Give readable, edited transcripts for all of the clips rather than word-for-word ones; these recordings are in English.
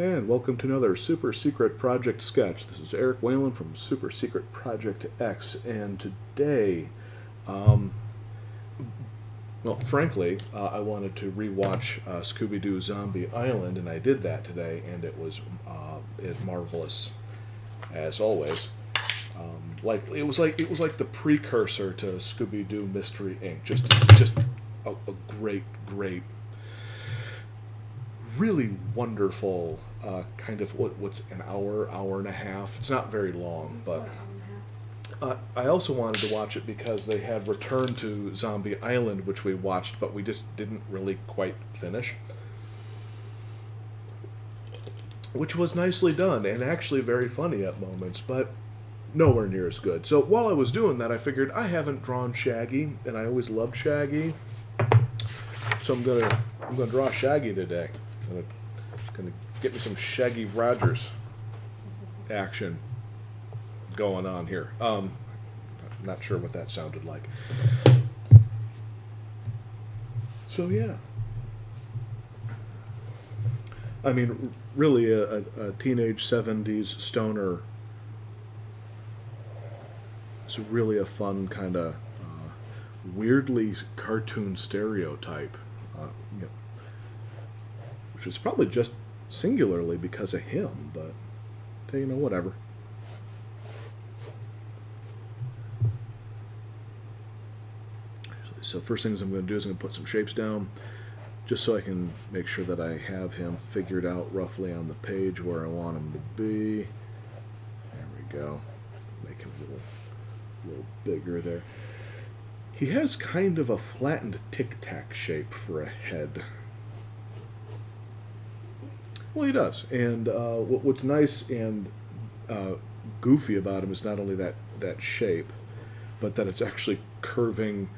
And welcome to another Super Secret Project sketch. This is Eric Whalen from Super Secret Project X, and today, um, well, frankly, I wanted to rewatch Scooby-Doo Zombie Island, and I did that today, and it marvelous as always. It was like the precursor to Scooby-Doo Mystery Inc. Just a great, really wonderful kind of what's an hour and a half. It's not very long, but I also wanted to watch it because they had Return to Zombie Island, which we watched, but we just didn't really quite finish. Which was nicely done and actually very funny at moments, but nowhere near as good. So while I was doing that, I figured I haven't drawn Shaggy, and I always loved Shaggy, so I'm gonna draw Shaggy today. Gonna get me some Shaggy Rogers action going on here. I'm not sure what that sounded like. So yeah, I mean, really a teenage '70s stoner is really a fun kind of weirdly cartoon stereotype, you know, which is probably just singularly because of him, but whatever. So first things I'm going to do is I'm going to put some shapes down, just so I can make sure that I have him figured out roughly on the page where I want him to be. There we go. Make him a little bigger there. He has kind of a flattened tic-tac shape for a head. Well, he does. And what's nice and goofy about him is not only that shape, but that it's actually curving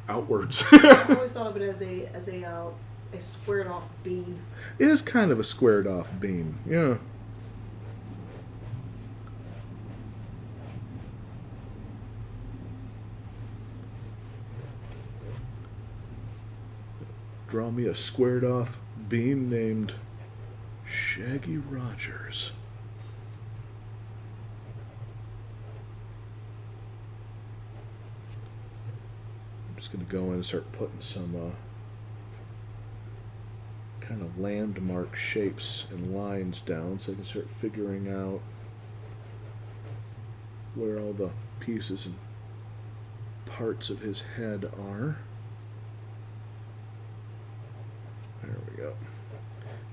outwards. I always thought of it as a squared off bean. It is kind of a squared off beam, yeah. Draw me a squared off beam named Shaggy Rogers. I'm just going to go in and start putting some kind of landmark shapes and lines down so I can start figuring out where all the pieces and parts of his head are. There we go.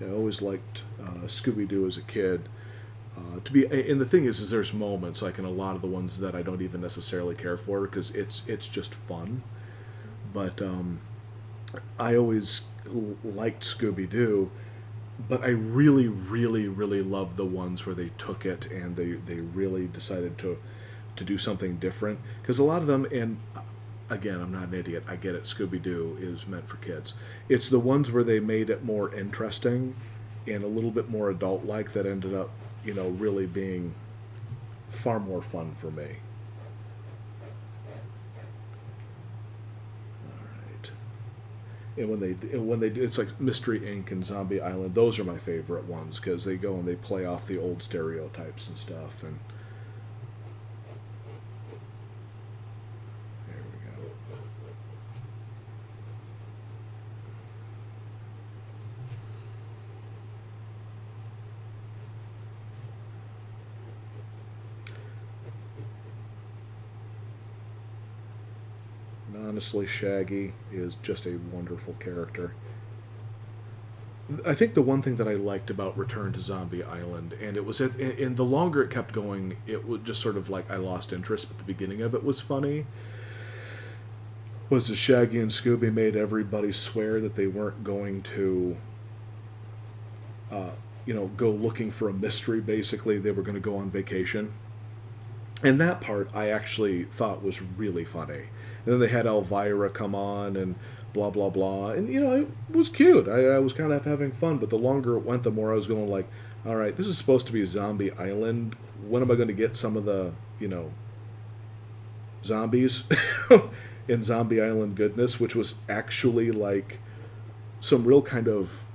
Yeah, I always liked Scooby-Doo as a kid. And the thing is there's moments, like in a lot of the ones that I don't even necessarily care for because it's just fun. But I always liked Scooby-Doo, but I really, really, really loved the ones where they took it and they really decided to do something different. Because a lot of them, and again, I'm not an idiot, I get it, Scooby-Doo is meant for kids. It's the ones where they made it more interesting and a little bit more adult-like that ended up, really being far more fun for me. And when they it's like Mystery Inc. and Zombie Island. Those are my favorite ones because they go and they play off the old stereotypes and stuff. And there we go. And honestly, Shaggy is just a wonderful character. I think the one thing that I liked about Return to Zombie Island, and the longer it kept going, it was just sort of like I lost interest, but the beginning of it was funny, was that Shaggy and Scooby made everybody swear that they weren't going to, go looking for a mystery, basically. They were going to go on vacation. And that part I actually thought was really funny. And then they had Elvira come on and blah, blah, blah. And, it was cute. I was kind of having fun. But the longer it went, the more I was going like, all right, this is supposed to be Zombie Island. When am I going to get some of the, zombies in Zombie Island goodness, which was actually like some real kind of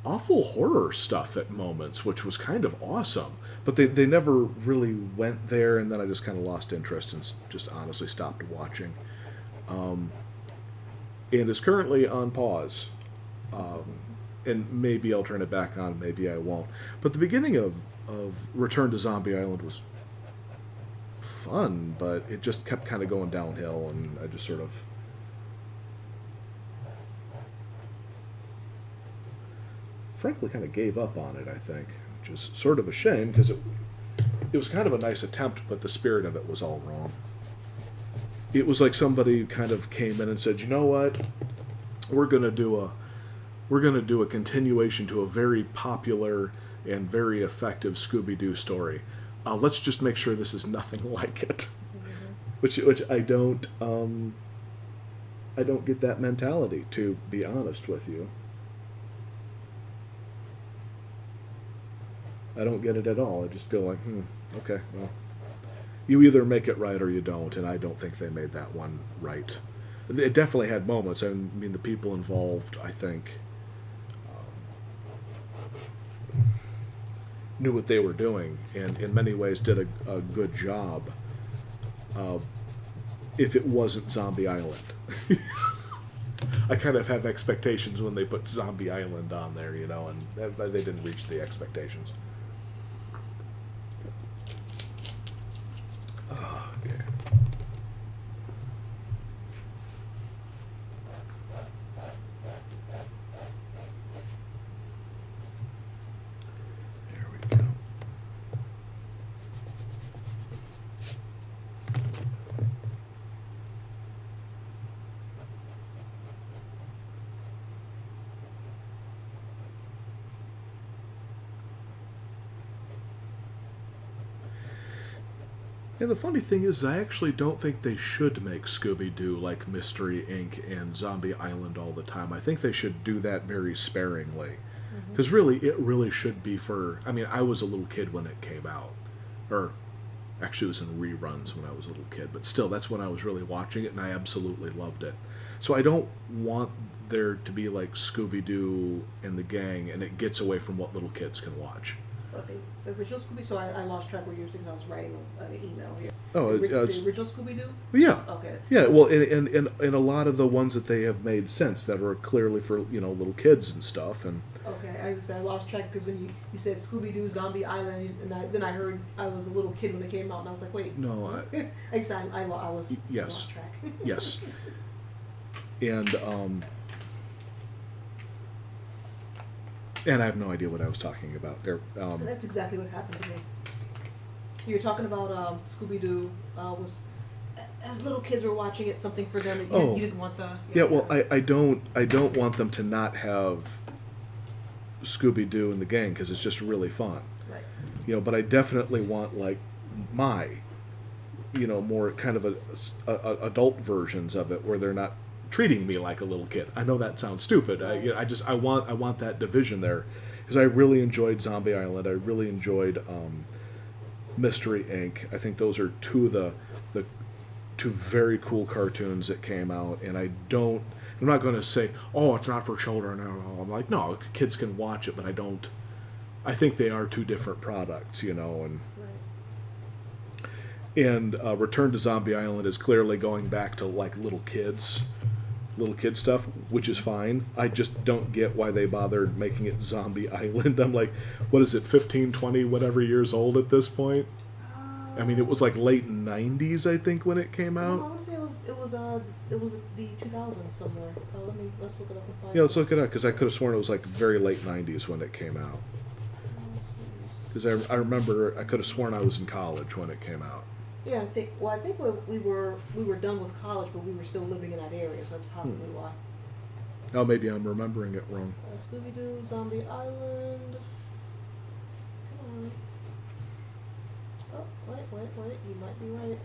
awful horror stuff at moments, which was kind of awesome. But they never really went there, and then I just kind of lost interest and just honestly stopped watching. And is currently on pause. And maybe I'll turn it back on, maybe I won't. But the beginning of Return to Zombie Island was fun, but it just kept kind of going downhill, and I just sort of frankly kind of gave up on it, I think, which is sort of a shame because it was kind of a nice attempt, but the spirit of it was all wrong. It was like somebody kind of came in and said, "You know what? We're going to do a continuation to a very popular and very effective Scooby-Doo story. Let's just make sure this is nothing like it." Which I don't get that mentality, to be honest with you. I don't get it at all. I just go like, okay, well, you either make it right or you don't, and I don't think they made that one right. It definitely had moments. I mean, the people involved, I think, knew what they were doing, and in many ways did a good job. If it wasn't Zombie Island. I kind of have expectations when they put Zombie Island on there, and they didn't reach the expectations. Oh, okay. There we go. And the funny thing is, I actually don't think they should make Scooby-Doo like Mystery Inc. and Zombie Island all the time. I think they should do that very sparingly. Because really, it really should be for... I mean, I was a little kid when it came out. Or, actually, it was in reruns when I was a little kid. But still, that's when I was really watching it, and I absolutely loved it. So I don't want there to be like Scooby-Doo and the gang, and it gets away from what little kids can watch. Okay, the original Scooby. So I lost track where you were saying I was writing an email here. Oh, the original Scooby-Doo. Yeah. Okay. Yeah. Well, and a lot of the ones that they have made since that are clearly for little kids and stuff. And okay, I lost track because when you said Scooby-Doo, Zombie Island, then I heard I was a little kid when it came out, and I was like, wait. No. I was Yes. lost track. Yes. And I have no idea what I was talking about there. That's exactly what happened to me. You were talking about Scooby-Doo with as little kids were watching it, something for them. You didn't want the. Yeah, well, I don't want them to not have Scooby-Doo and the gang because it's just really fun. Right. But I definitely want like more kind of a adult versions of it where they're not treating me like a little kid. I know that sounds stupid. I want that division there because I really enjoyed Zombie Island. I really enjoyed Mystery Inc. I think those are two of the two very cool cartoons that came out, and I'm not going to say, oh, it's not for children. I'm like, no, kids can watch it, but I think they are two different products, and Right. and Return to Zombie Island is clearly going back to like little kid stuff, which is fine. I just don't get why they bothered making it Zombie Island. I'm like, what is it, 15, 20, whatever years old at this point? I mean, it was like late 90s, I think, when it came out. No, I would say it was the 2000s somewhere. Let's look it up and find. Yeah, let's look it up, because I could have sworn it was like very late 90s when it came out. Because I remember, I could have sworn I was in college when it came out. Yeah, I think we were done with college, but we were still living in that area, so that's possibly why. Oh, maybe I'm remembering it wrong. Scooby-Doo, Zombie Island. Come on. Oh, wait. You might be right.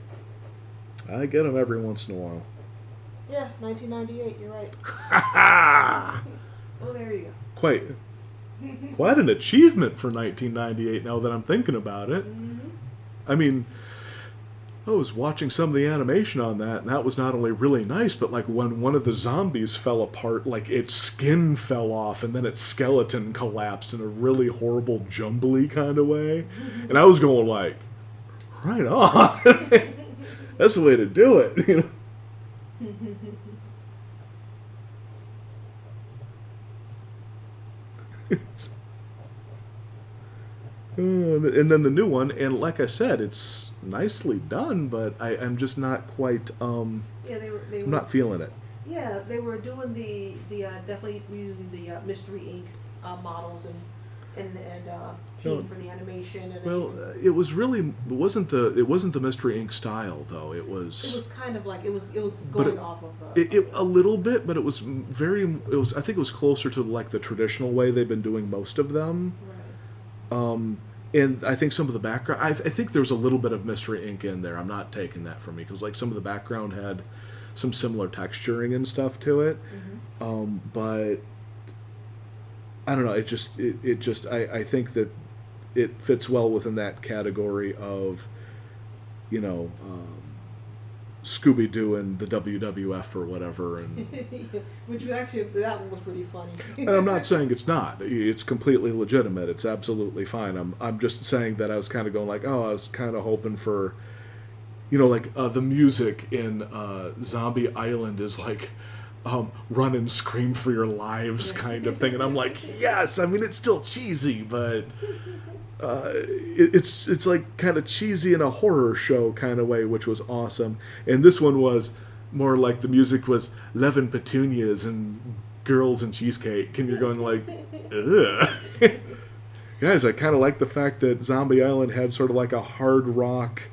I get them every once in a while. Yeah, 1998. You're right. Oh, there you go. Quite an achievement for 1998. Now that I'm thinking about it. Mm-hmm. I mean, I was watching some of the animation on that, and that was not only really nice, but like when one of the zombies fell apart, like its skin fell off, and then its skeleton collapsed in a really horrible, jumbly kind of way. And I was going like, right on. That's the way to do it, you know. It's, and then the new one, and like I said, it's nicely done, but I'm just not quite. Yeah, they I'm were. not feeling it. Yeah, they were doing the definitely using the Mystery Inc. Models and team No. for the animation and Well, everything. it was really it wasn't the Mystery Inc. style though. It was. It was kind of like it was But going off of the. it a little bit, but it was very. It was. I think it was closer to like the traditional way they've been doing most of them. Right. And I think some of the background. I think there's a little bit of Mystery Inc. in there. I'm not taking that from me because like some of the background had some similar texturing and stuff to it. But I don't know. It just. I think that it fits well within that category of, you know, Scooby Doo and the WWF or whatever, and Which was actually that one was pretty funny. and I'm not saying it's not. It's completely legitimate. It's absolutely fine. I'm just saying that I was kind of going like, oh, I was kind of hoping for, you know, like the music in Zombie Island is like. Run and scream for your lives kind of thing, and I'm like, yes. I mean, it's still cheesy, but it's like kind of cheesy in a horror show kind of way, which was awesome. And this one was more like the music was Love and Petunias and Girls and Cheesecake, and you're going like, ugh. Guys, I kind of like the fact that Zombie Island had sort of like a hard rock.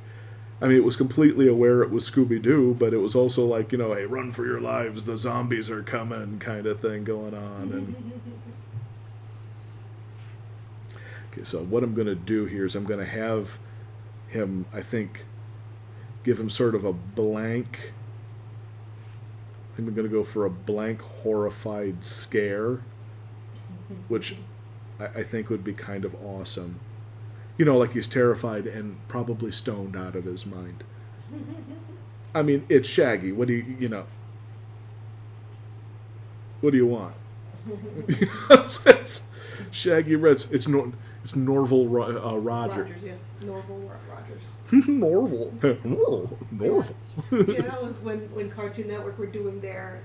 I mean, it was completely aware it was Scooby-Doo, but it was also like, you know, hey, run for your lives, the zombies are coming kind of thing going on. And okay, so what I'm going to do here is I'm going to have him, I think, give him sort of a blank. I think I'm going to go for a blank, horrified scare, which I think would be kind of awesome. You know, like he's terrified and probably stoned out of his mind. I mean, it's Shaggy. What do you know? What do you want? You know, it's Shaggy Reds. It's Norval Rogers. Rogers, yes, Norval Rogers. Norval. Norval. Yeah, that was when Cartoon Network were doing their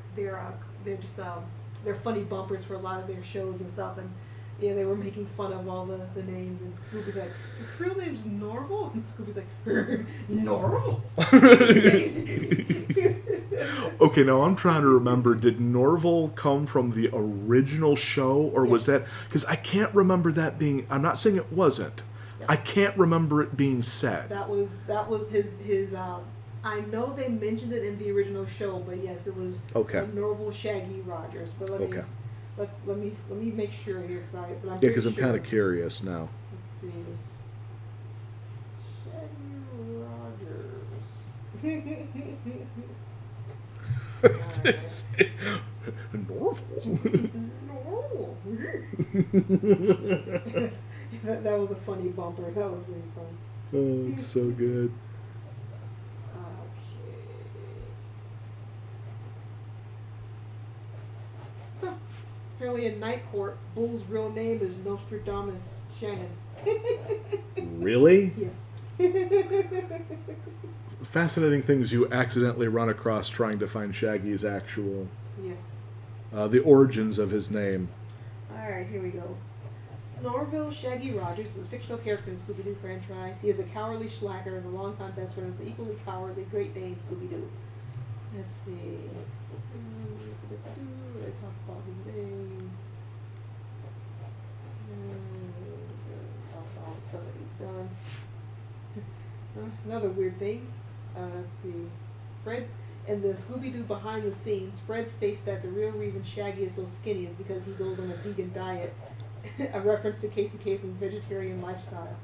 just their funny bumpers for a lot of their shows and stuff, and yeah, they were making fun of all the names, and Scooby's like, your real name's Norval? And Scooby's like, Norval? Okay, now I'm trying to remember, did Norval come from the original show, or was Yes. that... Because I can't remember that being... I'm not saying it wasn't. Yeah. I can't remember it being said. That was his I know they mentioned it in the original show, but yes, it was Okay. Norval Shaggy Rogers. But let me make sure here Yeah, because I'm kind of curious now. Let's see. Shaggy Rogers. Norval. No. that was a funny bumper. That was really fun. Oh, it's so good. Okay. Apparently in Night Court, Bull's real name is Nostradamus Shannon. Really? Yes. Fascinating things you accidentally run across trying to find Shaggy's actual... Yes. the origins of his name. Alright, here we go. Norville Shaggy Rogers is a fictional character in the Scooby-Doo franchise. He is a cowardly slacker and a longtime best friend of the equally cowardly Great Dane Scooby-Doo. Let's see. They talk about his name. Talk about all the stuff that he's done. Another weird thing. Let's see. Fred, in the Scooby-Doo behind the scenes, Fred states that the real reason Shaggy is so skinny is because he goes on a vegan diet. A reference to Casey Kasem's vegetarian lifestyle.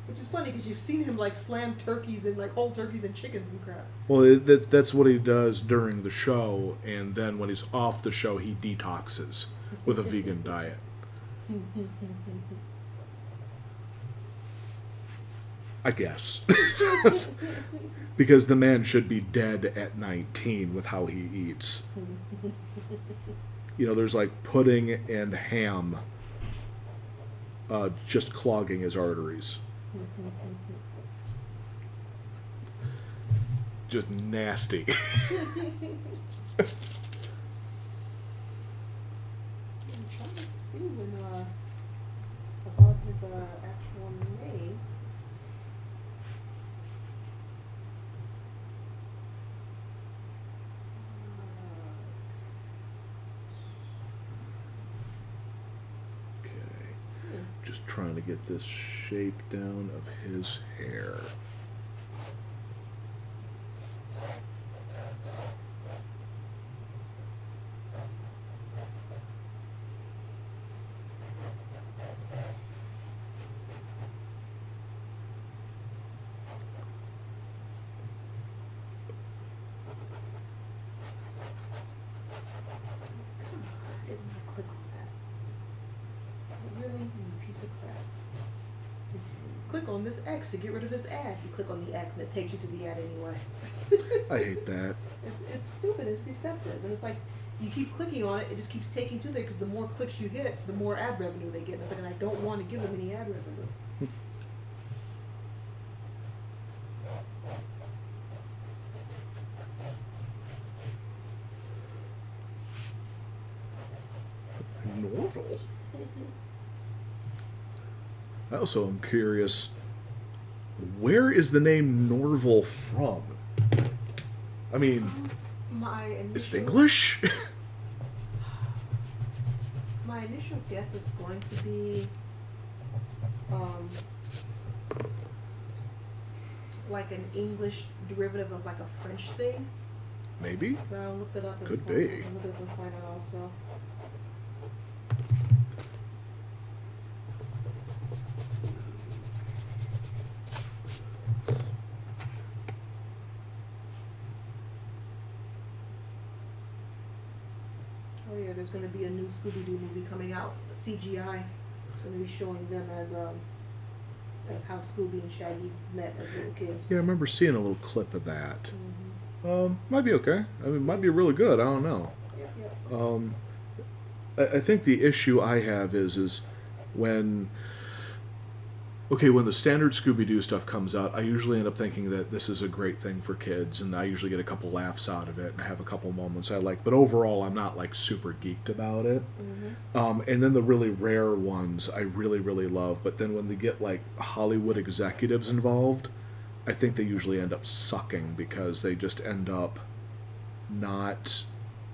Which is funny because you've seen him like slam turkeys and like whole turkeys and chickens and crap. Well, that's what he does during the show, and then when he's off the show, he detoxes with a vegan diet. I guess. Because the man should be dead at 19 with how he eats. You know, there's like pudding and ham just clogging his arteries. Just nasty. I'm trying to see when about his actual name. Okay. Just trying to get this shakedown of his hair. I didn't click on that. Really? You piece of crap. Click on this X to get rid of this ad. You click on the X and it takes you to the ad anyway. I hate that. It's stupid. It's deceptive. And it's like, you keep clicking on it, it just keeps taking you to there because the more clicks you hit, the more ad revenue they get. And it's like, and I don't want to give them any ad revenue. Norval. I also am curious, where is the name Norval from? I mean, My is it initial, English? my initial guess is going to be, like an English derivative of like a French thing. Maybe. But I'll look it up. And Could find, be. I'll look it up and find out also. Oh yeah, there's going to be a new Scooby-Doo movie coming out. CGI. It's going to be showing them as how Scooby and Shaggy met as little kids. Yeah, I remember seeing a little clip of that. Mm-hmm. Might be okay. I mean, might be really good. I don't know. Yep. I think the issue I have is when when the standard Scooby-Doo stuff comes out, I usually end up thinking that this is a great thing for kids, and I usually get a couple laughs out of it, and I have a couple moments I like, but overall I'm not like super geeked about it. Mm-hmm. And then the really rare ones I really, really love, but then when they get like Hollywood executives involved, I think they usually end up sucking because they just end up not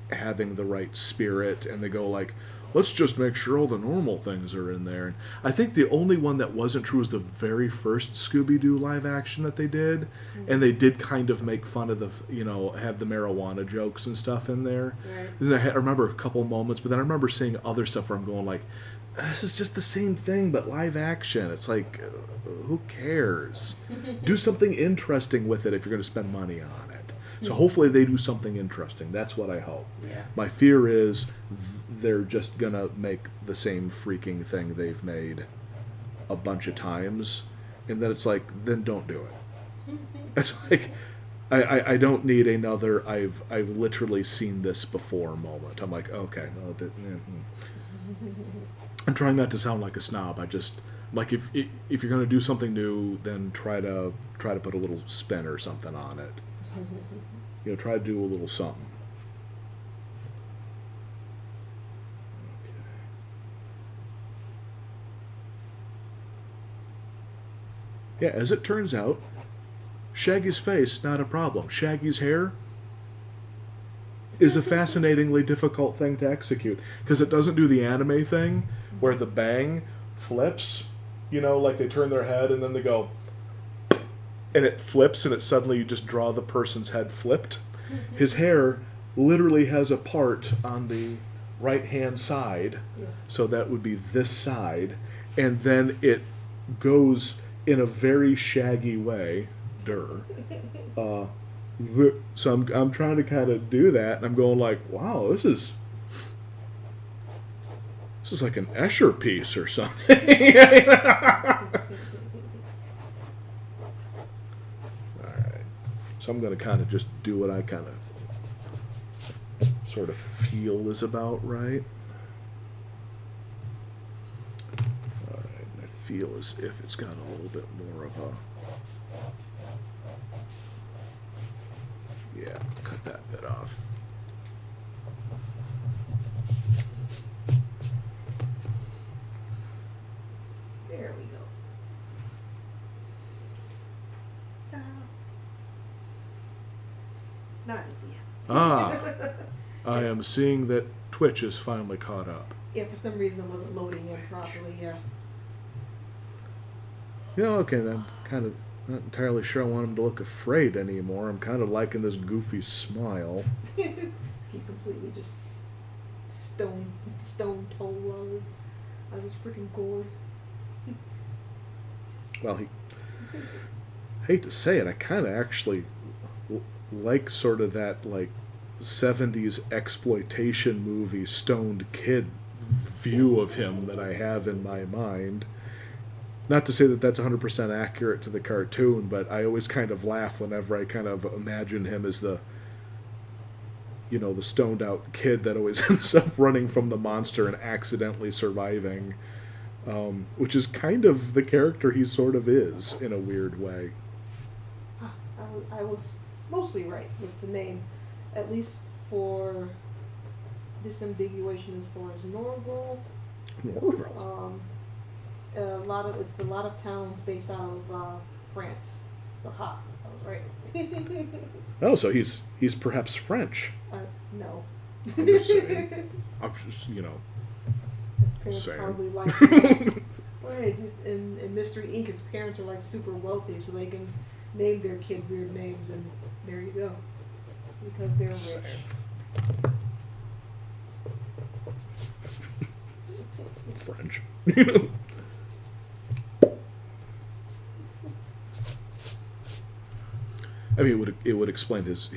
having the right spirit, and they go like, let's just make sure all the normal things are in there. And I think the only one that wasn't true was the very first Scooby-Doo live action that they did, and they did kind of make fun of the, have the marijuana jokes and stuff in there. Right. And I remember a couple moments, but then I remember seeing other stuff where I'm going like, this is just the same thing but live action. It's like, who cares? Do something interesting with it if you're going to spend money on it. So hopefully they do something interesting. That's what I hope. Yeah. My fear is they're just going to make the same freaking thing they've made a bunch of times, and then it's like, then don't do it. It's like, I don't need another I've literally seen this before moment. I'm like, okay. I'm trying not to sound like a snob. I just like if you're going to do something new, then try to put a little spin or something on it. Try to do a little something. Okay. Yeah, as it turns out, Shaggy's face, not a problem. Shaggy's hair is a fascinatingly difficult thing to execute because it doesn't do the anime thing where the bang flips, like they turn their head and then they go, and it flips and it suddenly you just draw the person's head flipped. His hair literally has a part on the right hand side, Yes. so that would be this side, and then it goes in a very Shaggy way. So I'm trying to kind of do that, and I'm going like, wow, this is like an Escher piece or something. So I'm going to kind of just do what I kind of sort of feel is about right. Alright, I feel as if it's got a little bit more of a... Yeah, cut that bit off. There we go. Not easy. Ah, I am seeing that Twitch is finally caught up. Yeah, for some reason it wasn't loading in properly, yeah. Yeah, okay, I'm kind of not entirely sure I want him to look afraid anymore. I'm kind of liking this goofy smile. He completely just stone told I was freaking gored. Well, hate to say it, I kind of actually like sort of that, like, 70s exploitation movie stoned kid view of him that I have in my mind. Not to say that that's 100% accurate to the cartoon, but I always kind of laugh whenever I kind of imagine him as the, you know, the stoned out kid that always ends up running from the monster and accidentally surviving, which is kind of the character he sort of is in a weird way. I was mostly right with the name, at least for disambiguation as far as Norval. Norval? A lot of towns based out of France. So I was right. Oh, so he's perhaps French. No. I'm just saying. I'm just, you know. His parents saying. probably like. Well, just in Mystery Inc., his parents are like super wealthy, so they can name their kid weird names, and there you go, because they're rich. French. I mean, it would explain his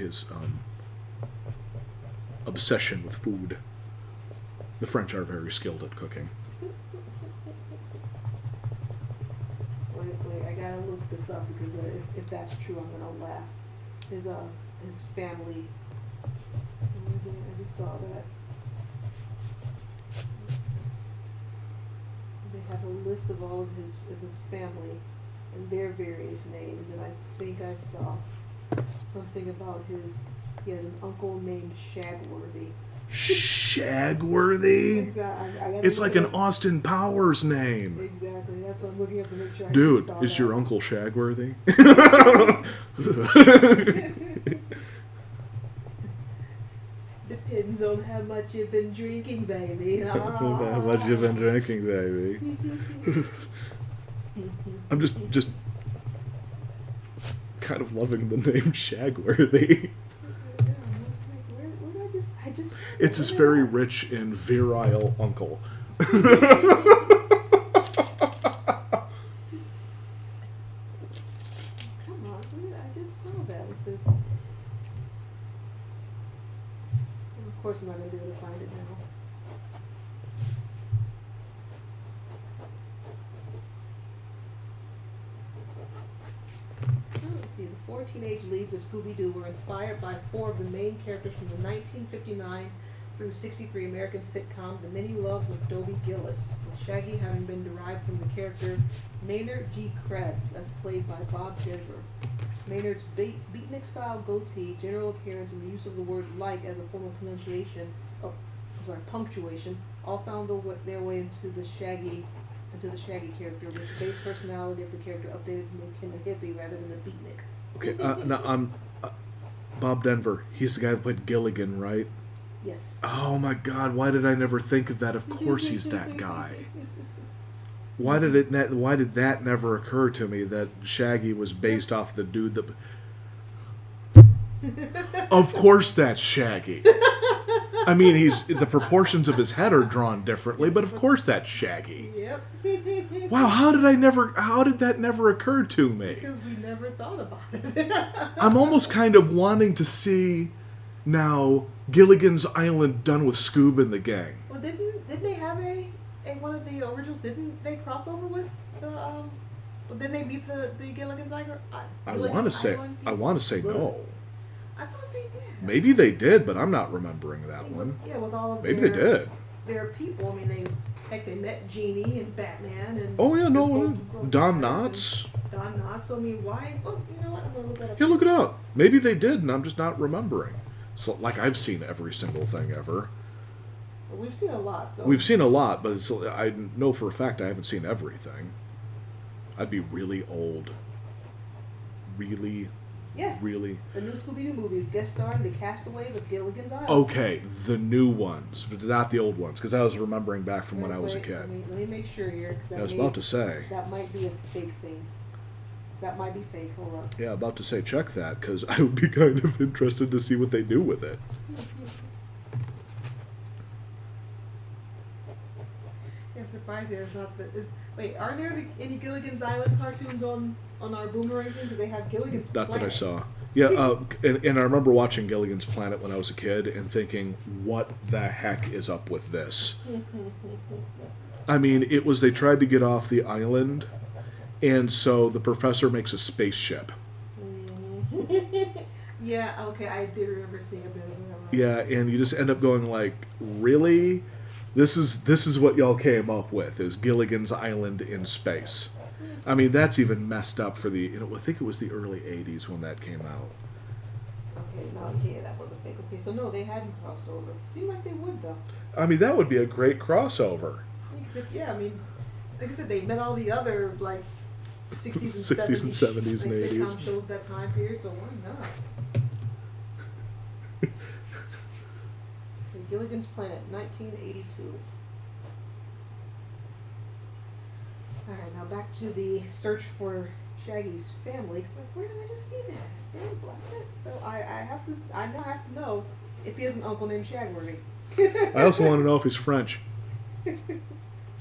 obsession with food. The French are very skilled at cooking. Wait, I gotta look this up because if that's true, I'm gonna laugh. His family. Where is it? I just saw that. They have a list of all of his family and their various names, and I think I saw something about he has an uncle named Shagworthy. Shagworthy? Exactly. It's like an Austin Powers name. Exactly. That's what I'm looking up to make sure. Dude, I is your uncle Shagworthy? Depends on how much you've been drinking, baby. How much you've been drinking, baby. I'm just kind of loving the name Shagworthy. It's his very rich and virile uncle. Come on, I just saw that with this. And of course I'm not going to be able to find it now. Let's see, the four teenage leads of Scooby-Doo were inspired by four of the main characters from the 1959 through 63 American sitcom The Many Loves of Dobie Gillis, with Shaggy having been derived from the character Maynard G. Krebs, as played by Bob Denver. Maynard's beatnik-style goatee, general appearance, and the use of the word "like" as a form of punctuation, all found their way into the Shaggy character, with the base personality of the character updated to make him a hippie rather than a beatnik. Okay, now I'm Bob Denver. He's the guy that played Gilligan, right? Yes. Oh my God! Why did I never think of that? Of course, he's that guy. Why did that never occur to me that Shaggy was based off the dude that? Of course, that's Shaggy. I mean, the proportions of his head are drawn differently, but of course that's Shaggy. Yep. Wow, how did that never occur to me? Because we never thought about it. I'm almost kind of wanting to see now Gilligan's Island done with Scoob and the gang. Well, didn't they have a one of the originals? Didn't they cross over with the But then they meet the Gilligan's Island. I want to say. I want to say no. I thought they did. Maybe they did, but I'm not remembering that one. Yeah, with all of Maybe they did. their people. I mean, they met Genie and Batman and. Oh yeah, no, Golden Don Girls Knotts. Don Knotts. So I mean, why? Oh, you know what? I'm gonna look that up. Yeah, look it up. Maybe they did, and I'm just not remembering. So, like, I've seen every single thing ever. Well, we've seen a lot. So We've seen a lot, but I know for a fact I haven't seen everything. I'd be really old. Really, yes, really. the new Scooby-Doo movies guest starring the castaways of Gilligan's Island. Okay, the new ones, but not the old ones, because I was remembering back from when I was a Wait, kid. Let me make sure here. 'Cause I was about to say. that might be a fake thing. That might be fake. Hold up. Yeah, about to say check that, because I would be kind of interested to see what they do with it. I'm surprised there's not the. Wait, are there any Gilligan's Island cartoons on our Boomerang thing? Because they have Gilligan's Not Planet. that I saw. Yeah, and I remember watching Gilligan's Planet when I was a kid and thinking, what the heck is up with this? I mean, it was they tried to get off the island, and so the professor makes a spaceship. Yeah, okay, I did remember seeing a bit of that. Yeah, and you just end up going like, really? This is what y'all came up with, is Gilligan's Island in space. I mean, that's even messed up for the, I think it was the early 80s when that came out. Okay, no, yeah, that was a fake. Okay, so no, they hadn't crossed over. Seemed like they would, though. I mean, that would be a great crossover. Yeah, I mean, like I said, they met all the other, like, 60s and 60s and 70s and like, 80s. sitcom shows that time period, so why not? Gilligan's Planet, 1982. Alright, now back to the search for Shaggy's family. Cause like, where did I just see that? Damn, Black. So I now have to know if he has an uncle named Shagworthy. I also want to know if he's French.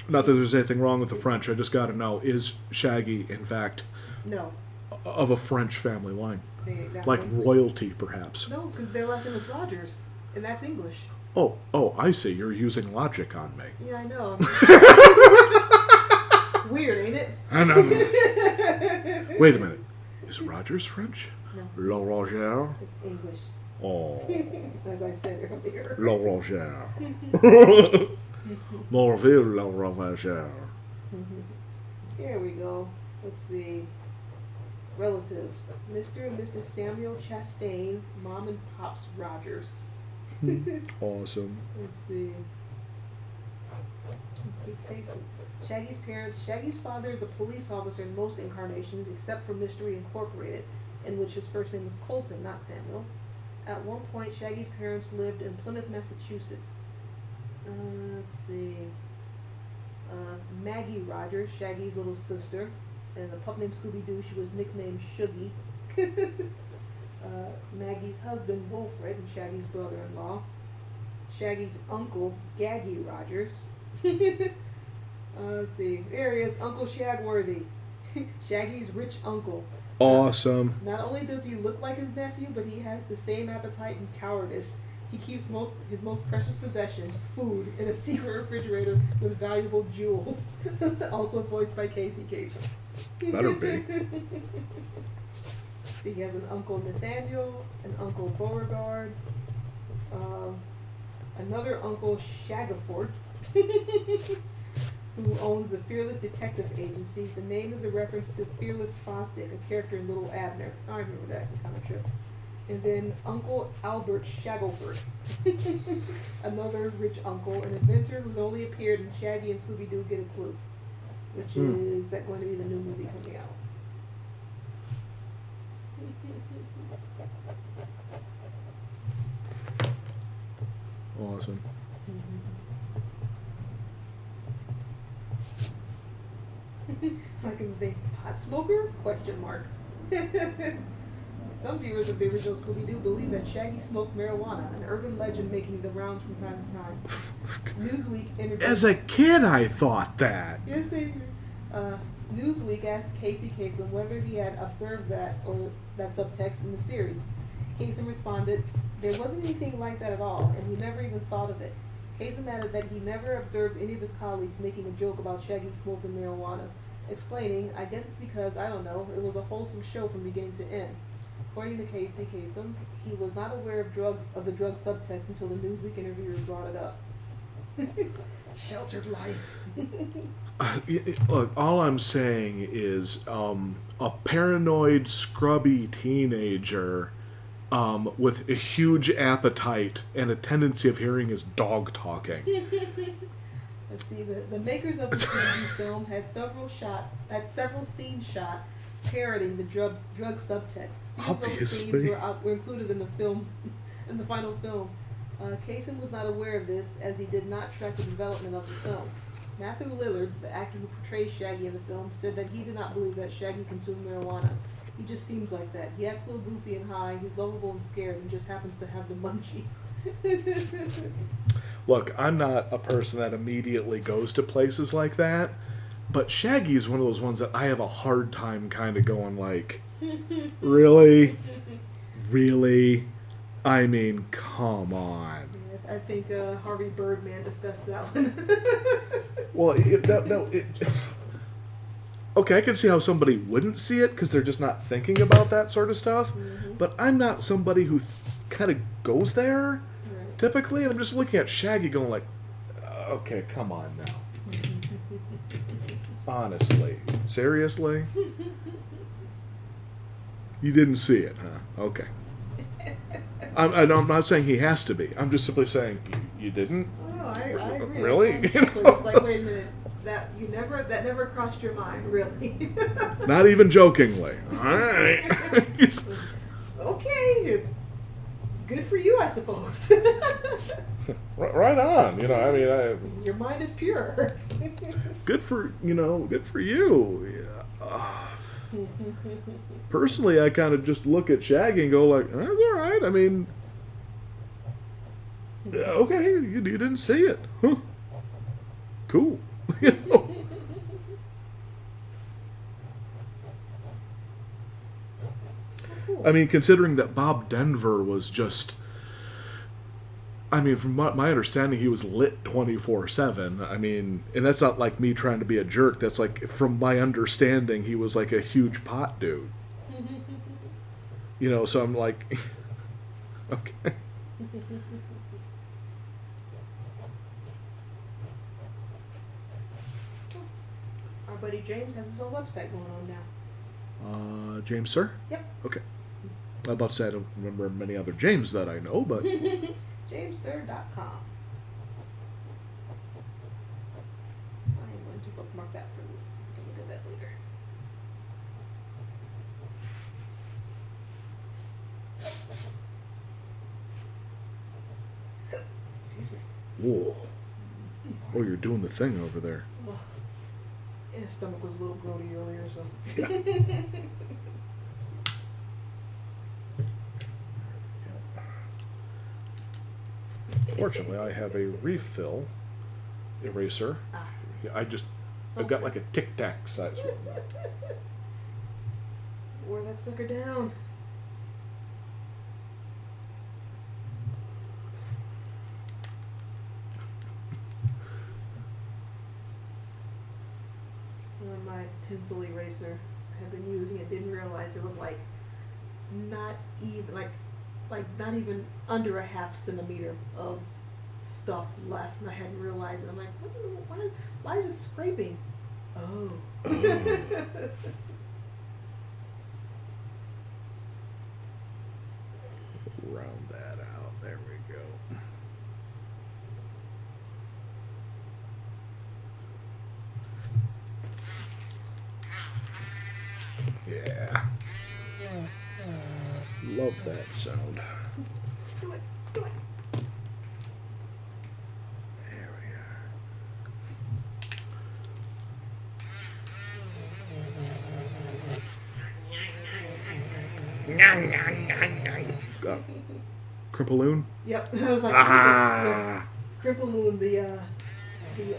Not that there's anything wrong with the French. I just got to know, is Shaggy, in fact, No. of a French family line? That Like one- royalty, perhaps? No, because their last name is Rogers, and that's English. Oh, I see. You're using logic on me. Yeah, I know. Weird, ain't it? I know. Wait a minute. Is Rogers French? No, La Roger? it's English. Oh. As I said earlier. La Roger. Morville La Roger. Here we go. Let's see. Relatives. Mr. and Mrs. Samuel Chastain, Mom and Pops Rogers. Awesome. Let's see. Shaggy's parents. Shaggy's father is a police officer in most incarnations, except for Mystery Incorporated, in which his first name is Colton, not Samuel. At one point, Shaggy's parents lived in Plymouth, Massachusetts. Let's see. Maggie Rogers, Shaggy's little sister, and a pup named Scooby-Doo. She was nicknamed Shuggy. Maggie's husband, Wilfred, and Shaggy's brother-in-law. Shaggy's uncle, Gaggy Rogers. Let's see. There he is, Uncle Shagworthy. Shaggy's rich uncle. Awesome. Not only does he look like his nephew, but he has the same appetite and cowardice. He keeps his most precious possession, food, in a secret refrigerator with valuable jewels. Also voiced by Casey Kasem. Better be. He has an Uncle Nathaniel, an Uncle Beauregard, another Uncle Shagafort, who owns the Fearless Detective Agency. The name is a reference to Fearless Fosdick, a character in Little Abner. I remember that comic strip. And then Uncle Albert Shaggleford, another rich uncle, an inventor who's only appeared in Shaggy and Scooby-Doo Get a Clue, which is that going to be the new movie coming out. Awesome. I can think, pot smoker? Question mark. Some viewers of the original Scooby-Doo believe that Shaggy smoked marijuana, an urban legend making the rounds from time to time. Newsweek interviewed... As a kid, I thought that. Yes, same here. Newsweek asked Casey Kasem whether he had observed that or that subtext in the series. Kasem responded, "There wasn't anything like that at all, and we never even thought of it." Kasem added that he never observed any of his colleagues making a joke about Shaggy smoking marijuana. explaining, I guess it's because, I don't know, it was a wholesome show from beginning to end. According to Casey Kasem, he was not aware of the drug subtext until the Newsweek interviewer brought it up. Sheltered life. Look, all I'm saying is a paranoid, scrubby teenager with a huge appetite and a tendency of hearing his dog talking. Let's see, the makers of the film had several scenes shot parroting the drug subtext. Few of those scenes were included in the film, in the final film. Kasem was not aware of this, as he did not track the development of the film. Matthew Lillard, the actor who portrays Shaggy in the film, said that he did not believe that Shaggy consumed marijuana. He just seems like that. He acts a little goofy and high, he's lovable and scared, and just happens to have the munchies. Look, I'm not a person that immediately goes to places like that, but Shaggy is one of those ones that I have a hard time kind of going like, really? Really? I mean, come on. I think Harvey Birdman discussed that one. Well, okay, I can see how somebody wouldn't see it because they're just not thinking about that sort of stuff. Mm-hmm. But I'm not somebody who kind of goes there Right. typically, and I'm just looking at Shaggy going like, okay, come on now. Honestly, seriously, you didn't see it, huh? Okay. I'm not saying he has to be. I'm just simply saying you didn't. Oh, no, I agree. Really? It's like, wait a minute, that never crossed your mind, really? Not even jokingly. All right. Okay, good for you, I suppose. Right on. You know, I mean, Your mind is pure. good for you. Yeah. Personally, I kind of just look at Shaggy and go like, that's all right. I mean, okay, you didn't see it, huh? Cool. You know? I mean, considering that Bob Denver was just, I mean, from my understanding, he was lit 24/7. I mean, and that's not like me trying to be a jerk. That's like, from my understanding, he was like a huge pot dude. You know, so I'm like, okay. Our buddy James has his own website going on now. James, sir? Yep. Okay. I was about to say I don't remember many other James that I know, but JamesSir.com. I am going to bookmark that for you. You can look at that later. Excuse me. whoa. Oh, you're doing the thing over there. Oh, his stomach was a little grody earlier, so. Yeah. Fortunately, I have a refill eraser. Ah. Yeah, I've got like a Tic Tac size one. Wore that sucker down. My pencil eraser I had been using it, didn't realize it was like not even not even under a half centimeter of stuff left, and I hadn't realized it. I'm like, why is it scraping? Oh. Round that out. There we go. Yeah. Love that sound. Do it, do it. There we are. Crimpaloon? Yep. I was like, Ah. Crimpaloon, the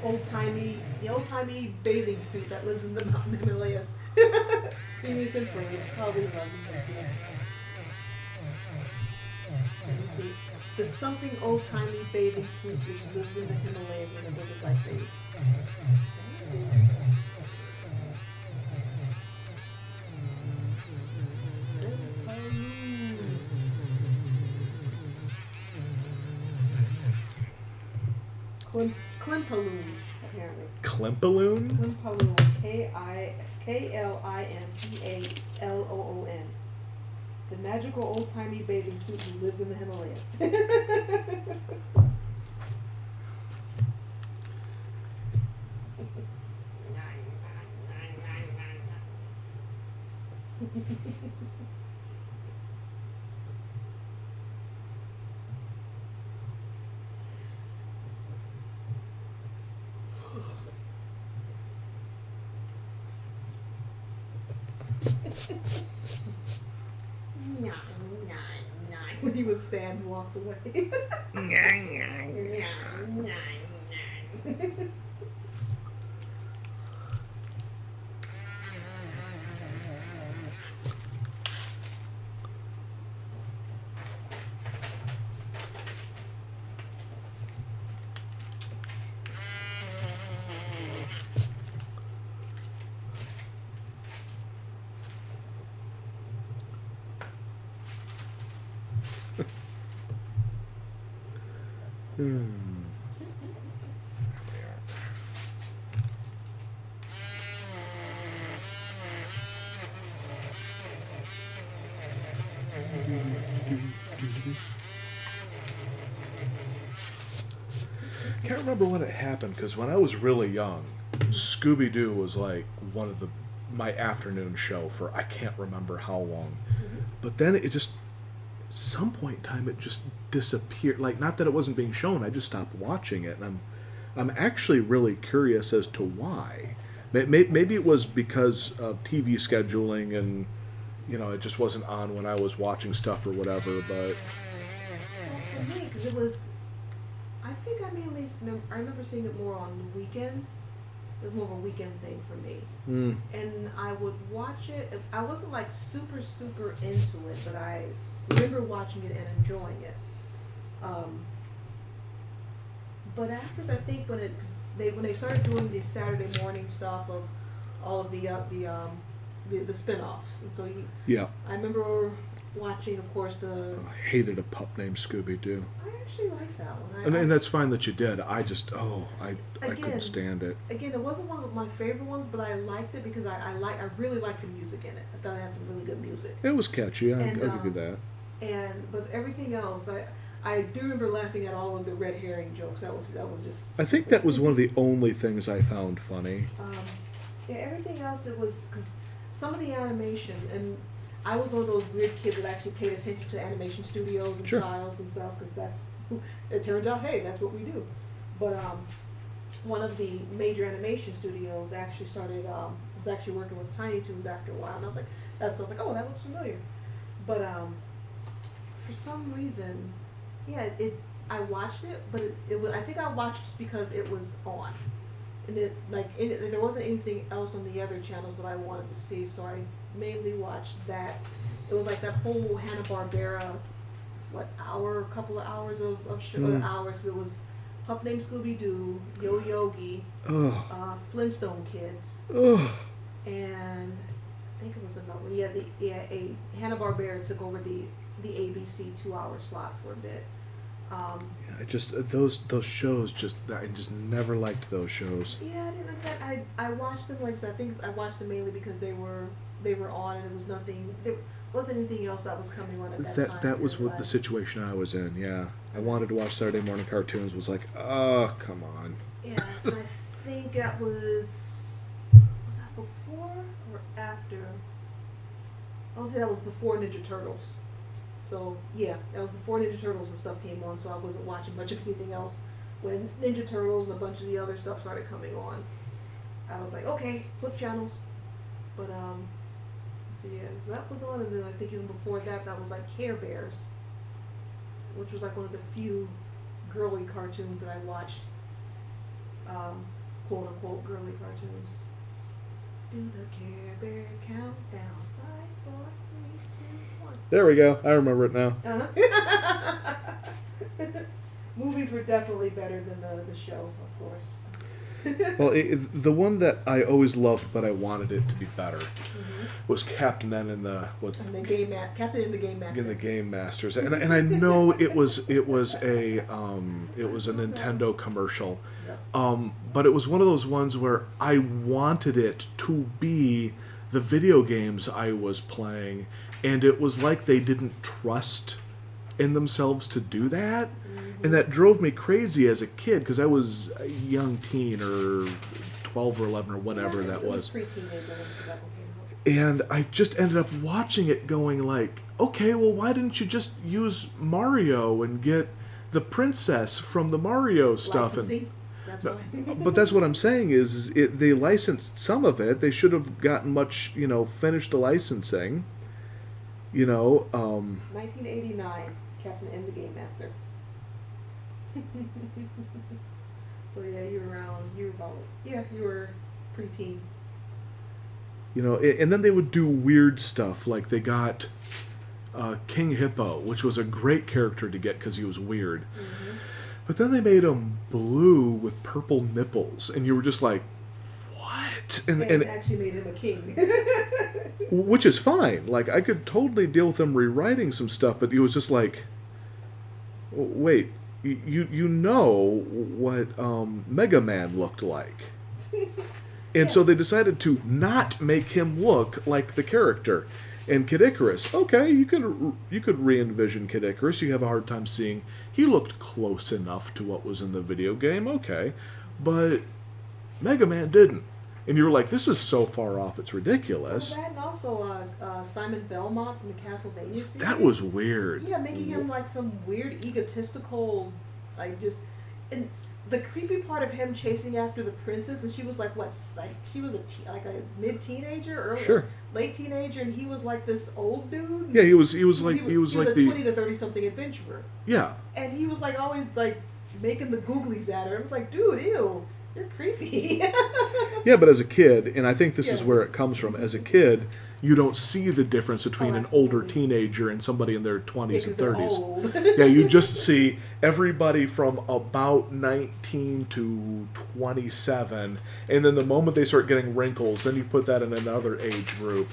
old timey bathing suit that lives in the mountain Himalayas. Previous info, probably runs this year. The something old timey bathing suit which lives in the Himalayas when it was a black baby. Klimpaloon, apparently. Klimpaloon? Klimpaloon. Klimpaloon. The magical old-timey bathing suit who lives in the Himalayas. When he was sad and walked away. Can't remember when it happened because when I was really young, Scooby-Doo was like one of my afternoon show for I can't remember how long. But then it just some point in time it just disappeared. Like, not that it wasn't being shown, I just stopped watching it, and I'm actually really curious as to why. Maybe it was because of TV scheduling and it just wasn't on when I was watching stuff or whatever. But Well, for me, because it was, I think I mainly I remember seeing it more on the weekends. It was more of a weekend thing for me. And I would watch it. I wasn't like super into it, but I remember watching it and enjoying it. But after, I think when they started doing the Saturday morning stuff of all of the spin-offs, and so I remember watching, of course, I hated a pup named Scooby-Doo. I actually liked that one. And that's fine that you did. I just I couldn't stand it. Again, it wasn't one of my favorite ones, but I liked it because I really liked the music in it. I thought it had some really good music. It was catchy. I'll And, give you that. But everything else, I do remember laughing at all of the red herring jokes. That was just. I think that was one of the only things I found funny. Yeah, everything else it was because some of the animation, and I was one of those weird kids that actually paid attention to animation studios and styles and stuff, because it turns out, hey, that's what we do. But one of the major animation studios actually was actually working with Tiny Toons after a while, and I was like, oh, that looks familiar. But for some reason, yeah, I watched it, but it was, I think I watched just because it was on. And there wasn't anything else on the other channels that I wanted to see, so I mainly watched that. It was like that whole Hanna-Barbera, couple of hours of show, hours, 'cause it was Pup Named Scooby-Doo, Yo-Yogi, Flintstone Kids, and I think it was another one. Yeah, Hanna-Barbera took over the ABC 2-hour slot for a bit. I just those shows I just never liked those shows. Yeah, I didn't like that. I watched them I think I watched them mainly because they were on, and there wasn't anything else that was coming on at that time. That was what the situation I was in. Yeah, I wanted to watch Saturday morning cartoons. Was like, oh, come on. Yeah, and I think that was that before or after? I would say that was before Ninja Turtles. So yeah, that was before Ninja Turtles and stuff came on, so I wasn't watching much of anything else. When Ninja Turtles and a bunch of the other stuff started coming on, I was like, okay, flip channels. But so yeah, so that was on, and then I think even before that, that was like Care Bears, which was like one of the few girly cartoons that I watched. Quote unquote girly cartoons. Do the Care Bear countdown. 5, 4, 3, 2, 1. There we go. I remember it now. Movies were definitely better than the show, of course. Well, the one that I always loved, but I wanted it to be better, was Captain N in the Captain in the Game Master. in the Game Masters, and I know it was a Nintendo commercial, but it was one of those ones where I wanted it to be the video games I was playing, and it was like they didn't trust in themselves to do that. And that drove me crazy as a kid because I was a young teen or 12 or 11 or whatever that was. Pre-teenager when that one came out. And I just ended up watching it going like, okay, well, why didn't you just use Mario and get the princess from the Mario stuff? Licensing? That's why. But that's what I'm saying is they licensed some of it. They should have gotten finished the licensing. 1989, Captain N the Game Master. So yeah, you were preteen. And then they would do weird stuff, like they got King Hippo, which was a great character to get because he was weird. But then they made him blue with purple nipples, and you were just like, what? And actually made him a king. Which is fine. Like, I could totally deal with them rewriting some stuff, but he was just like, wait, you know what Mega Man looked like. And so they decided to not make him look like the character. And Kid Icarus, okay, you could re-envision Kid Icarus. You have a hard time seeing. He looked close enough to what was in the video game, okay. But Mega Man didn't. And you were like, this is so far off, it's ridiculous. Well, that and also Simon Belmont from the Castlevania series. That was weird. Yeah, making him like some weird egotistical, and the creepy part of him chasing after the princess, and she was like, she was a mid-teenager, late teenager, and he was like this old dude. Yeah, he was like a 20 to 30 something adventurer. Yeah. And he was like always like making the googlies at her. I was like, dude, ew. You're creepy. Yeah, but as a kid, and I think this is where it comes from, as a kid, you don't see the difference between an older teenager and somebody in their 20s and 30s. Yeah, you just see everybody from about 19 to 27, and then the moment they start getting wrinkles, then you put that in another age group.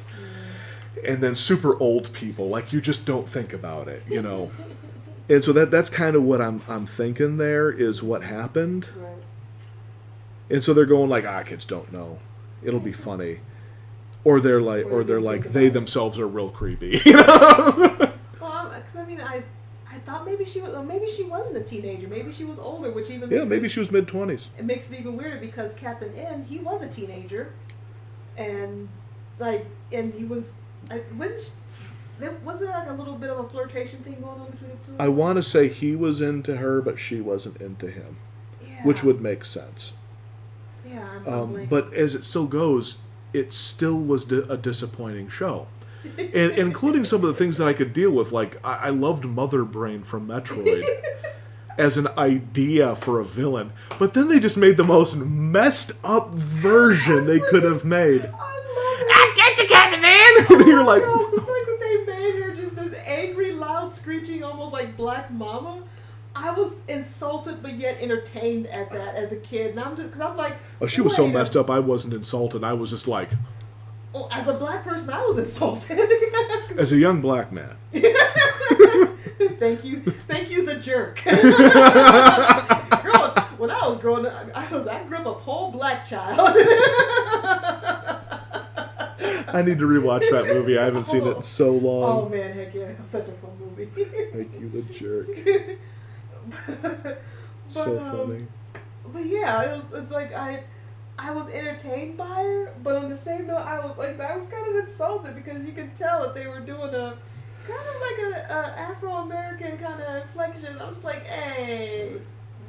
And then super old people, like you just don't think about it, And so that's kind of what I'm thinking there is what happened. Right. And so they're going like, kids don't know. It'll be funny. Or they're like, they themselves are real creepy. Well, because I thought maybe she wasn't a teenager. Maybe she was older, which even makes maybe she was mid-20s. It makes it even weirder because Captain N, he was a teenager, and he was, was there like a little bit of a flirtation thing going on between the two? I want to say he was into her, but she wasn't into him, which would make sense. Yeah, I'm but as it still goes, it still was a disappointing show. And including some of the things that I could deal with, like I loved Mother Brain from Metroid as an idea for a villain, but then they just made the most messed up version they could have made. I get you, Captain Man! And you're like, the fact that they made her just this angry, loud, screeching, almost like Black Mama. I was insulted, but yet entertained at that as a kid, and I'm like, oh, she was so messed up. I wasn't insulted. I was just like, well, as a black person, I was insulted. As a young black man. Thank you, the jerk. When I was growing up, I grew up a poor black child. I need to rewatch that movie. I haven't seen it in so long. Oh man, heck yeah, it was such a fun movie. Thank you, the jerk. So funny. But yeah, it's like I was entertained by her, but on the same note, I was kind of insulted because you could tell that they were doing a kind of like a Afro-American kind of inflection. I was like, hey,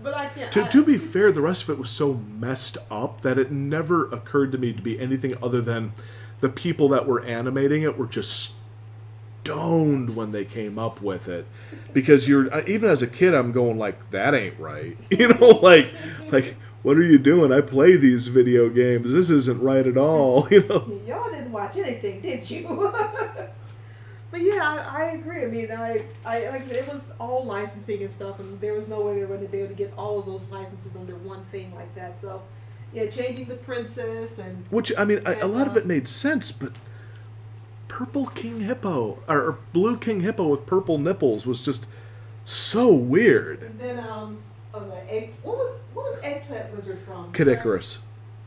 but I can't. To be fair, the rest of it was so messed up that it never occurred to me to be anything other than the people that were animating it were just stoned when they came up with it. Because even as a kid, I'm going like, that ain't right. Like, what are you doing? I play these video games. This isn't right at all. Y'all didn't watch anything, did you? But yeah, I agree. I mean, I like it was all licensing and stuff, and there was no way they were going to be able to get all of those licenses under one thing like that. So Yeah, changing the princess and Which, I mean, a and lot of it made sense, but purple King Hippo, or blue King Hippo with purple nipples was just so weird. then oh the egg. What was Eggplant Wizard from? Kid Icarus.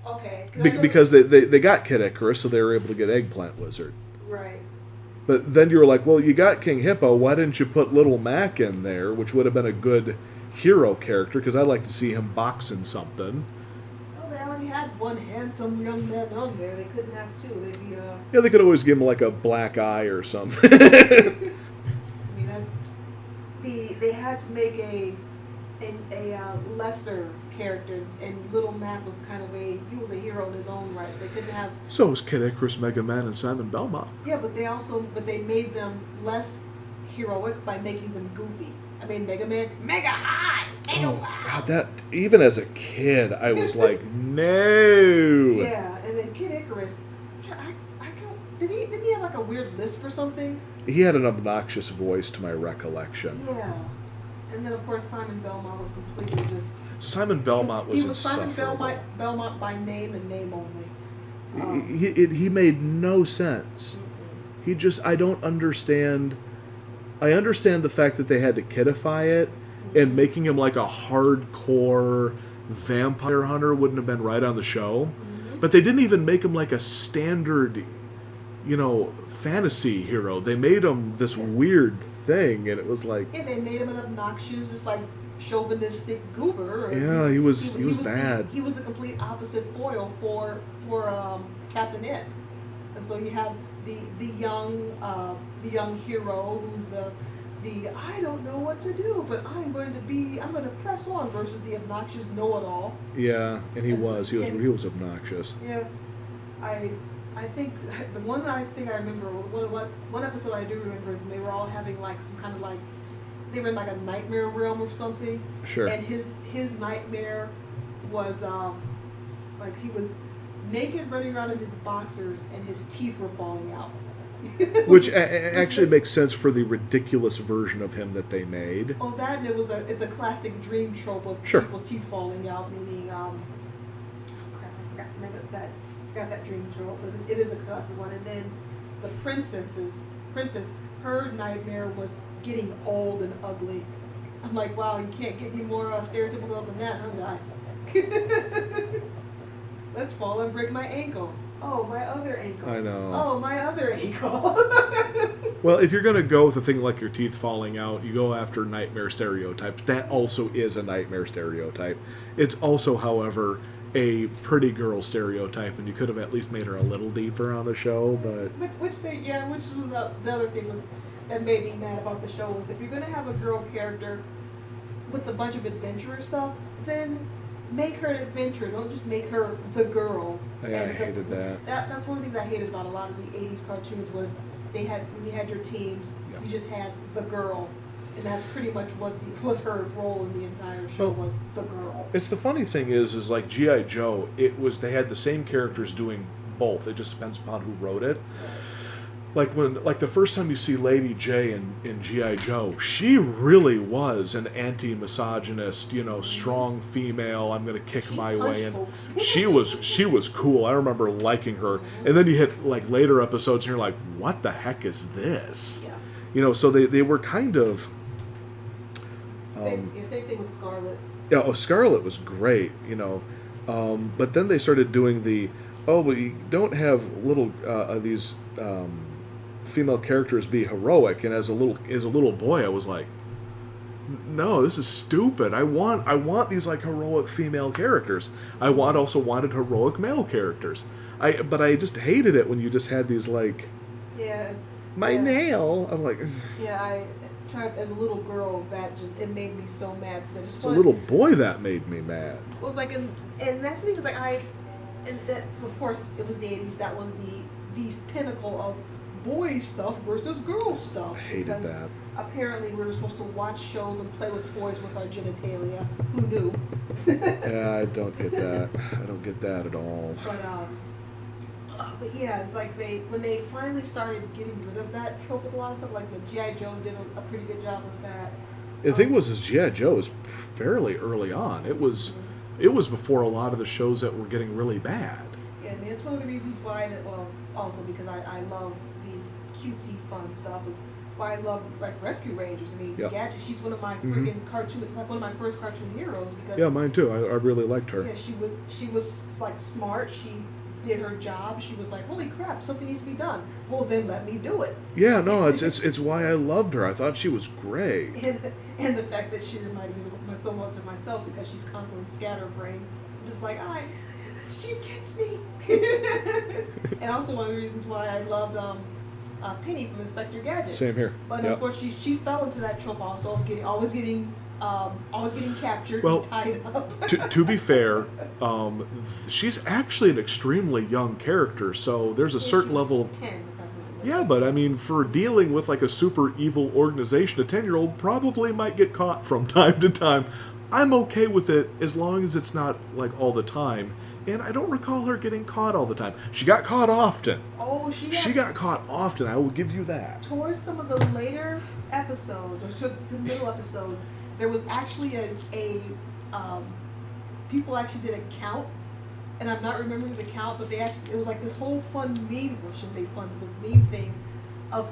Okay. Because they got Kid Icarus, so they were able to get Eggplant Wizard. Right. But then you were like, well, you got King Hippo, why didn't you put Little Mac in there, which would have been a good hero character, because I'd like to see him boxing something. Well, they already had one handsome young man on there. They couldn't have two. They'd be Yeah, they could always give him like a black eye or something. I mean, that's they had to make a lesser character, and Little Mac was kind of he was a hero in his own right. So they couldn't have. So was Kid Icarus, Mega Man, and Simon Belmont. Yeah, but they made them less heroic by making them goofy. I mean, Mega Man, Mega High, Mega Oh Wow. God, that even as a kid, I was like, no. Yeah, and then Kid Icarus, didn't he have like a weird lisp or something? He had an obnoxious voice, to my recollection. Yeah. And then, of course, Simon Belmont was completely just... Simon Belmont was He was Simon insufferable. Belmont by name and name only. He made no sense. He just, I don't understand. I understand the fact that they had to kidify it, and making him like a hardcore vampire hunter wouldn't have been right on the show. But they didn't even make him like a standard, fantasy hero. They made him this weird thing, and it was like... Yeah, they made him an obnoxious, just like chauvinistic goober. Yeah, he was bad. He was the complete opposite foil for Captain It. And so you have the young hero who's the I don't know what to do, but I'm going to press on, versus the obnoxious know-it-all. Yeah, and he was obnoxious. Yeah, I think the one I remember, one episode I do remember is they were all having like some kind of like, they were in like a nightmare realm or something. Sure. And his nightmare was like he was naked running around in his boxers and his teeth were falling out. Which actually makes sense for the ridiculous version of him that they made. Oh, that, and it's a classic dream trope of Sure. people's teeth falling out, meaning oh crap, I forgot that dream trope, but it is a classic one. And then the princess, her nightmare was getting old and ugly. I'm like, wow, you can't get any more stereotypical than that, huh, guys? Let's fall and break my ankle. Oh, my other ankle. I know. Oh, my other ankle. Well, if you're going to go with a thing like your teeth falling out, you go after nightmare stereotypes. That also is a nightmare stereotype. It's also, however, a pretty girl stereotype, and you could have at least made her a little deeper on the show, but... Which was the other thing that made me mad about the show, was if you're going to have a girl character with a bunch of adventurer stuff, then make her an adventurer. Don't just make her the girl. Yeah, I hated that. That's one of the things I hated about a lot of the 80s cartoons, was when you had your teams, you just had the girl. And that's pretty much was her role in the entire show, was the girl. It's the funny thing is like G.I. Joe, they had the same characters doing both. It just depends upon who wrote it. Like the first time you see Lady J in G.I. Joe, she really was an anti-misogynist, strong female. I'm gonna kick my way in. She was cool. I remember liking her. And then you hit like later episodes, and you're like, what the heck is this? Yeah. So they were kind of. Same thing with Scarlet. Yeah, Scarlet was great, but then they started doing but you don't have little these female characters be heroic, and as a little boy, I was like, no, this is stupid. I want these like heroic female characters. I also wanted heroic male characters. But I just hated it when you just had these like, nail. I'm like, yeah, I tried as a little girl, it made me so mad, because I just it's a little boy that made me mad. It was like, and that's the thing, is like and that, of course, it was the 80s. That was the pinnacle of boy stuff versus girl stuff. I hated that. Apparently, we were supposed to watch shows and play with toys with our genitalia. Who knew? Yeah, I don't get that. I don't get that at all. But yeah, it's like when they finally started getting rid of that trope with a lot of stuff, like the G.I. Joe did a pretty good job with that. The thing was, G.I. Joe was fairly early on. It was it was before a lot of the shows that were getting really bad. Yeah, I mean, it's one of the reasons why, well, also because I love the cutesy fun stuff, is why I love, like, Rescue Rangers. I mean, Yep. Gadget, she's one of my friggin' cartoon, it's like one of my first cartoon heroes, because... Yeah, mine too. I really liked her. Yeah, she was like, smart, she did her job, she was like, holy crap, something needs to be done. Well, then let me do it. Yeah, no, it's why I loved her. I thought she was great. And the fact that she reminded me so much of myself, because she's constantly scatterbrained. I'm just like, she gets me. And also one of the reasons why I loved Penny from Inspector Gadget. Same here. But Yep. unfortunately, she fell into that trope also of always getting captured, Well, and tied up. to be fair, she's actually an extremely young character, so there's a certain She was level of... 10, if I remember. Yeah, but I mean, for dealing with like a super evil organization, a 10-year-old probably might get caught from time to time. I'm okay with it as long as it's not like all the time. And I don't recall her getting caught all the time. She got caught often. Oh, She got caught often, I will give you that. towards some of the later episodes, or to the middle episodes, there was actually people actually did a count, and I'm not remembering the count, but it was like this whole fun meme, or I shouldn't say fun, but this meme thing of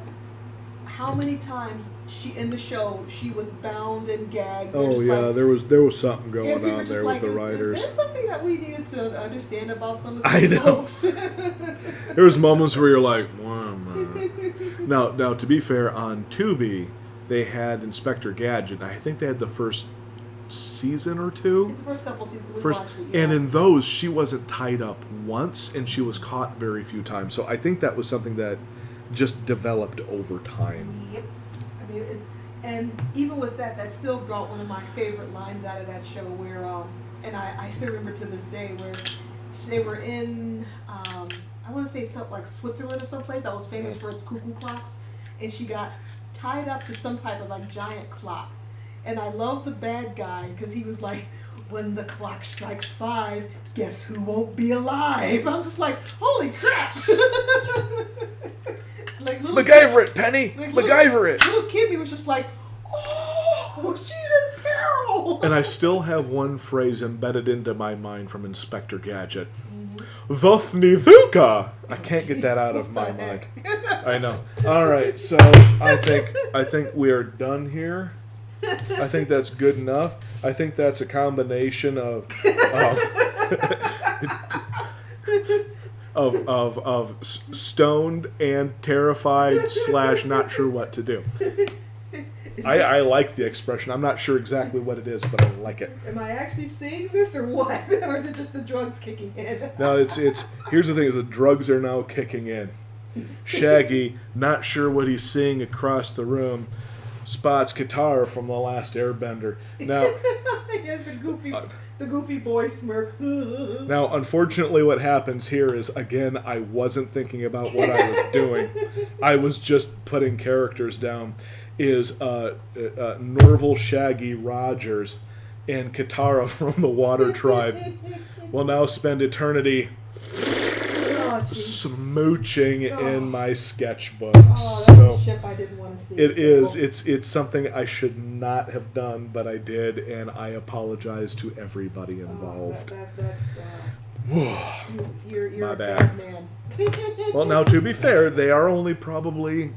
how many times in the show she was bound and gagged. They're Oh just yeah, like, there was something going people were on just there like, with the Is writers. there something that we needed to understand about some of I these know. folks? There was moments where you're like, now to be fair, on Tubi, they had Inspector Gadget. I think they had the first season or two. It's the first couple seasons we watched it, yeah. And in those, she wasn't tied up once, and she was caught very few times. So I think that was something that just developed over time. Yep. I mean, and even with that, that still brought one of my favorite lines out of that show, where, and I still remember to this day, where they were in, I want to say something like Switzerland or someplace that was famous for its cuckoo clocks, and she got tied up to some type of like giant clock. And I love the bad guy, because he was like, when the clock strikes 5, guess who won't be alive? I'm just like, holy crap! Like MacGyver it, Penny! Like, MacGyver it! Little Kimmy was just like, oh, she's in peril! And I still have one phrase embedded into my mind from Inspector Gadget. Vothnithuka! I can't get that out of my mind. I know. All right, so I think we are done here. I think that's good enough. I think that's a combination of stoned and terrified / not sure what to do. I like the expression. I'm not sure exactly what it is, but I like it. Am I actually seeing this or what? Or is it just the drugs kicking in? No, it's here's the thing: is the drugs are now kicking in. Shaggy, not sure what he's seeing across the room, spots Katara from The Last Airbender. Now, he has the goofy boy smirk. now, unfortunately, what happens here is, again, I wasn't thinking about what I was doing. I was just putting characters down. Is Norval, Shaggy, Rogers, and Katara from the Water Tribe will now spend eternity smooching in my sketchbook. Oh, that's a ship I didn't want to see. It is. It's something I should not have done, but I did, and I apologize to everybody involved. You're My a bad. bad man. Well, now to be fair, they are only probably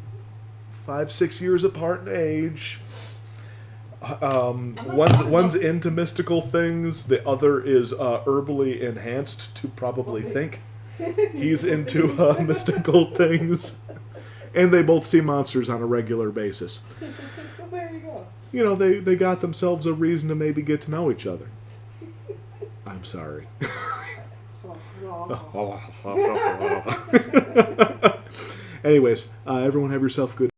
5-6 years apart in age. One's into mystical things. The other is herbally enhanced to probably think. He's into mystical things. And they both see monsters on a regular basis. So there you go. You know, they got themselves a reason to maybe get to know each other. I'm sorry. Anyways, everyone have yourself a good